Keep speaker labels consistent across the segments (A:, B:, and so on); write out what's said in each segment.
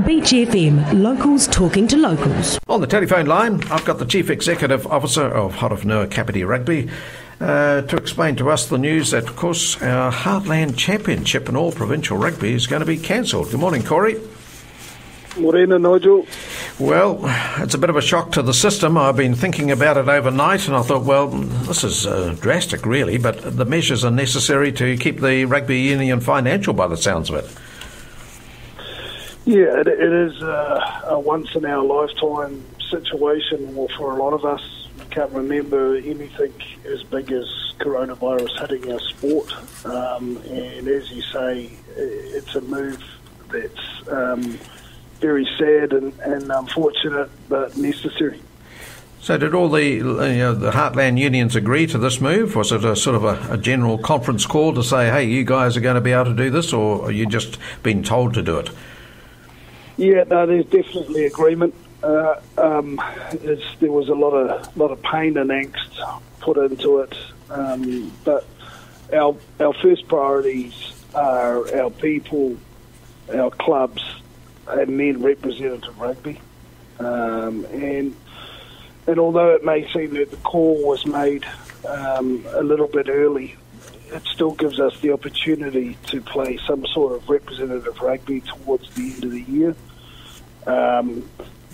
A: Beach FM, locals talking to locals.
B: On the telephone line, I've got the Chief Executive Officer of Horowhenua Kapiti Rugby to explain to us the news that, of course, our Heartland Championship in all provincial rugby is going to be cancelled. Good morning, Corey.
C: Morena, Nigel.
B: Well, it's a bit of a shock to the system. I've been thinking about it overnight and I thought, well, this is drastic really, but the measures are necessary to keep the rugby union financial by the sounds of it.
C: Yeah, it is a once-in-our-lifetime situation for a lot of us. We can't remember anything as big as coronavirus hitting our sport. And as you say, it's a move that's very sad and unfortunate, but necessary.
B: So did all the Heartland unions agree to this move? Was it a sort of a general conference call to say, hey, you guys are going to be able to do this, or are you just being told to do it?
C: Yeah, no, there's definitely agreement. There was a lot of pain and angst put into it, but our first priorities are our people, our clubs, and then representative rugby. And although it may seem that the call was made a little bit early, it still gives us the opportunity to play some sort of representative rugby towards the end of the year.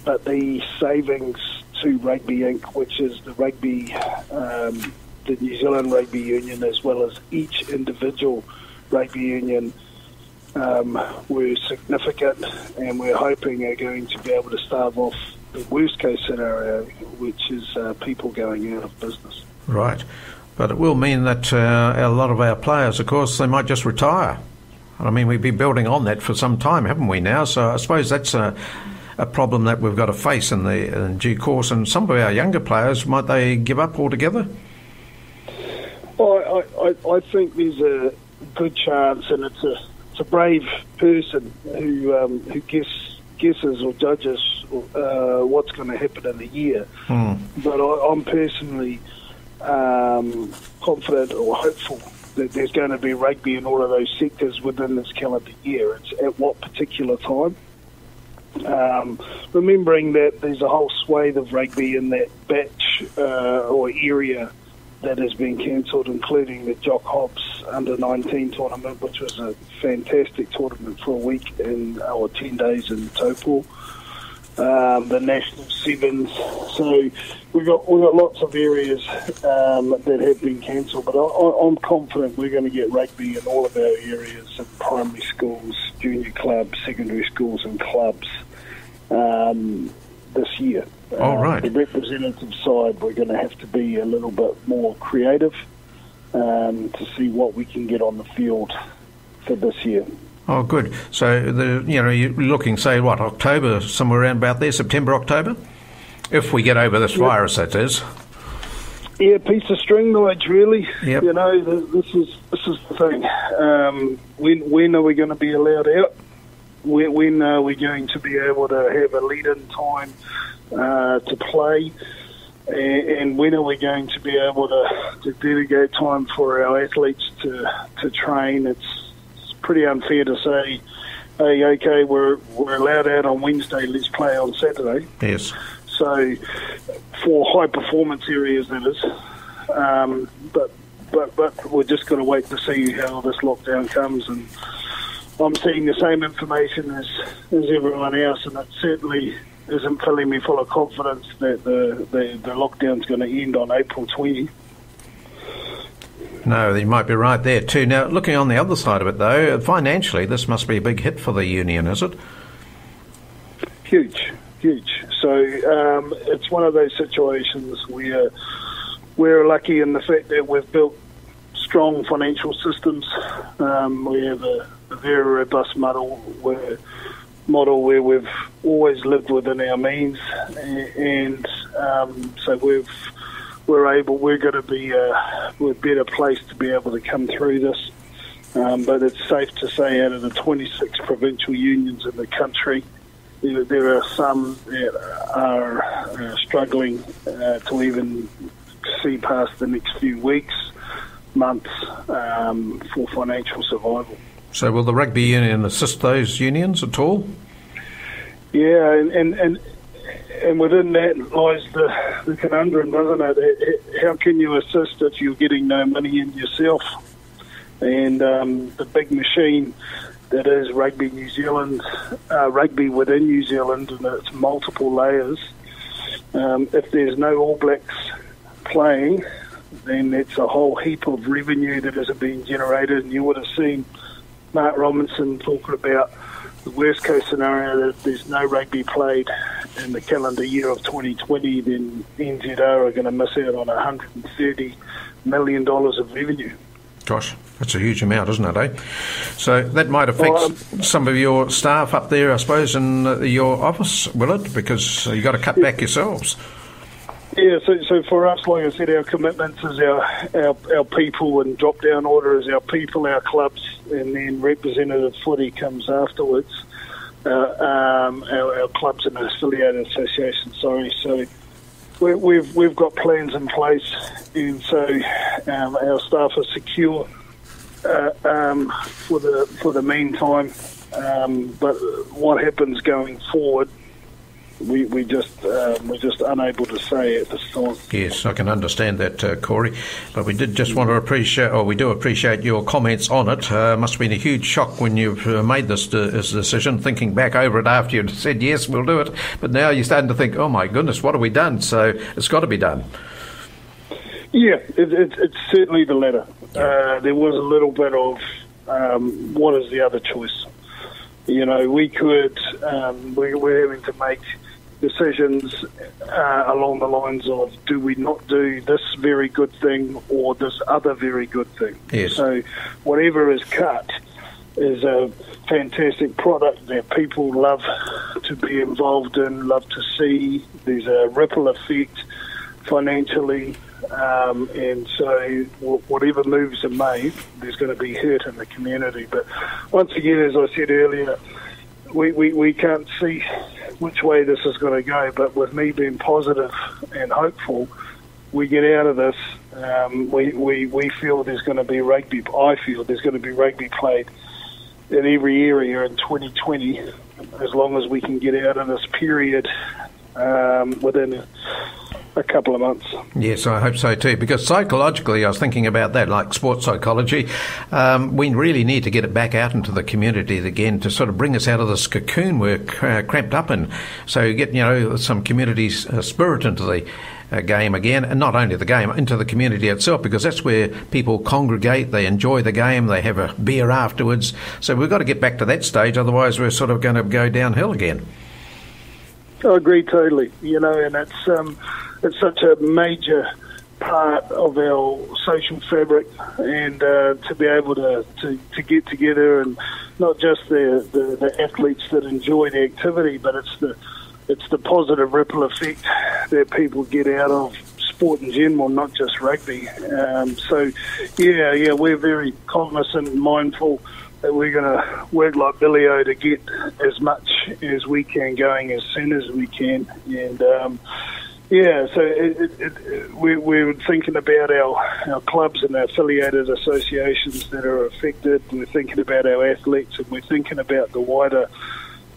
C: But the savings to Rugby Inc., which is the New Zealand Rugby Union, as well as each individual rugby union, were significant, and we're hoping are going to be able to stave off the worst case scenario, which is people going out of business.
B: Right, but it will mean that a lot of our players, of course, they might just retire. I mean, we've been building on that for some time, haven't we now? So I suppose that's a problem that we've got to face in due course. And some of our younger players, might they give up altogether?
C: Well, I think there's a good chance, and it's a brave person who guesses or judges what's going to happen in the year. But I'm personally confident or hopeful that there's going to be rugby in all of those sectors within this calendar year. It's at what particular time. Remembering that there's a whole swathe of rugby in that batch or area that has been cancelled, including the Jock Hobbs under-19 tournament, which was a fantastic tournament for a week or 10 days in Taupo. The National Sevens. So we've got lots of areas that have been cancelled, but I'm confident we're going to get rugby in all of our areas in primary schools, junior clubs, secondary schools and clubs this year.
B: All right.
C: The representative side, we're going to have to be a little bit more creative to see what we can get on the field for this year.
B: Oh, good. So, you're looking, say, what, October, somewhere around about there, September, October? If we get over this virus, that is.
C: Yeah, piece of string, Nige, really.
B: Yep.
C: This is the thing. When are we going to be allowed out? When are we going to be able to have a lead-in time to play? And when are we going to be able to dedicate time for our athletes to train? It's pretty unfair to say, hey, okay, we're allowed out on Wednesday, let's play on Saturday.
B: Yes.
C: So, for high performance areas, that is. But we're just going to wait to see how this lockdown comes. And I'm seeing the same information as everyone else, and it certainly isn't filling me full of confidence that the lockdown's going to end on April 20.
B: No, you might be right there too. Now, looking on the other side of it, though, financially, this must be a big hit for the union, is it?
C: Huge. So it's one of those situations where we're lucky in the fact that we've built strong financial systems. We have a very robust model where we've always lived within our means, and so we're going to be we're better placed to be able to come through this. But it's safe to say, out of the 26 provincial unions in the country, there are some that are struggling to even see past the next few weeks, months for financial survival.
B: So will the rugby union assist those unions at all?
C: Yeah, and within that lies the conundrum, doesn't it? How can you assist if you're getting no money in yourself? And the big machine that is Rugby New Zealand, rugby within New Zealand, and its multiple layers. If there's no All Blacks playing, then it's a whole heap of revenue that isn't being generated. And you would have seen Mark Robinson talking about the worst case scenario that if there's no rugby played in the calendar year of 2020, then NZR are going to miss out on $130 million of revenue.
B: Gosh, that's a huge amount, isn't it, eh? So that might affect some of your staff up there, I suppose, in your office, will it? Because you've got to cut back yourselves.
C: Yeah, so for us, like I said, our commitments is our people, and drop-down order is our people, our clubs, and then representative footy comes afterwards. Our clubs and affiliated associations, sorry. So we've got plans in place, and so our staff are secure for the meantime. But what happens going forward, we're just unable to say at this time.
B: Yes, I can understand that, Corey. But we did just want to appreciate your comments on it. Must have been a huge shock when you've made this decision, thinking back over it after you'd said, yes, we'll do it. But now you're starting to think, oh my goodness, what have we done? So it's got to be done. Yeah,
C: it's certainly the latter. There was a little bit of what is the other choice? You know, we could, we're having to make decisions along the lines of, do we not do this very good thing or this other very good thing?
B: Yes.
C: So whatever is cut is a fantastic product that people love to be involved in, love to see. There's a ripple effect financially, and so whatever moves are made, there's going to be hurt in the community. But once again, as I said earlier, we can't see which way this is going to go, but with me being positive and hopeful, we get out of this. We feel there's going to be rugby. I feel there's going to be rugby played in every area in 2020, as long as we can get out of this period within a couple of months.
B: Yes, I hope so too, because psychologically I was thinking about that, like sports psychology. We really need to get it back out into the community again to sort of bring us out of this cocoon we're cramped up in. So get, some community spirit into the game again, and not only the game, into the community itself, because that's where people congregate, they enjoy the game, they have a beer afterwards. So we've got to get back to that stage, otherwise we're sort of going to go downhill again.
C: I agree totally, and it's such a major part of our social fabric, and to be able to get together, and not just the athletes that enjoy the activity, but it's the positive ripple effect that people get out of sport in general, not just rugby. So we're very cognizant and mindful that we're going to work like Billy O to get as much as we can going as soon as we can. And so we're thinking about our clubs and our affiliated associations that are affected. We're thinking about our athletes, and we're thinking about the wider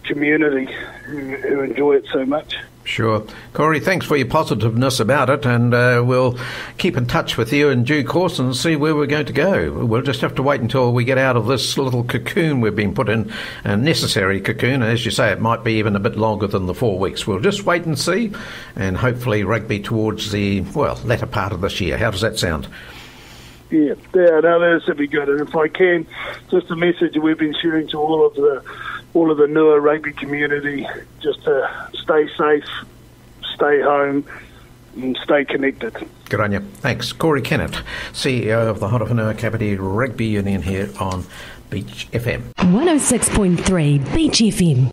C: community who enjoy it so much.
B: Sure. Corey, thanks for your positiveness about it, and we'll keep in touch with you in due course and see where we're going to go. We'll just have to wait until we get out of this little cocoon we've been put in, a necessary cocoon, and as you say, it might be even a bit longer than the 4 weeks. We'll just wait and see, and hopefully rugby towards the, latter part of this year. How does that sound?
C: Yeah, that should be good. And if I can, just a message we've been sharing to all of the newer rugby community, just to stay safe, stay home, and stay connected.
B: Good on you. Thanks. Corey Kennett, CEO of the Horowhenua Kapiti Rugby Union, here on Beach FM.
A: 106.3 Beach FM.